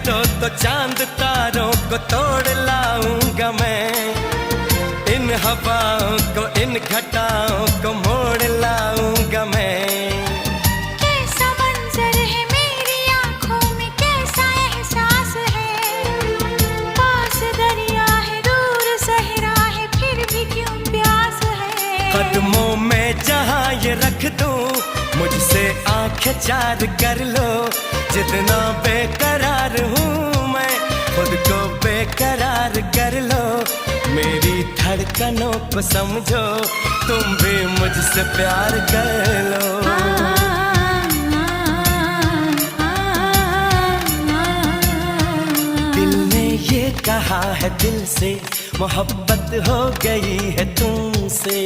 दो तो चांद तारों को तोड़ लाऊंगा मैं, इन हवाओं को इन घटाओं को मोड़ लाऊंगा मैं। कैसा मंजर है मेरी आंखों में, कैसा एहसास है, पास दरिया है दूर सहरा है फिर भी क्यों प्यास है। कदमों में जहां ये रख दूं, मुझसे आंखें चार कर लो, जितना बेकरार हूँ मैं खुद को बेकरार कर लो। मेरी धड़कनों को समझो, तुम भी मुझसे प्यार कर लो। दिल ने ये कहा है दिल से, मोहब्बत हो गई है तुमसे।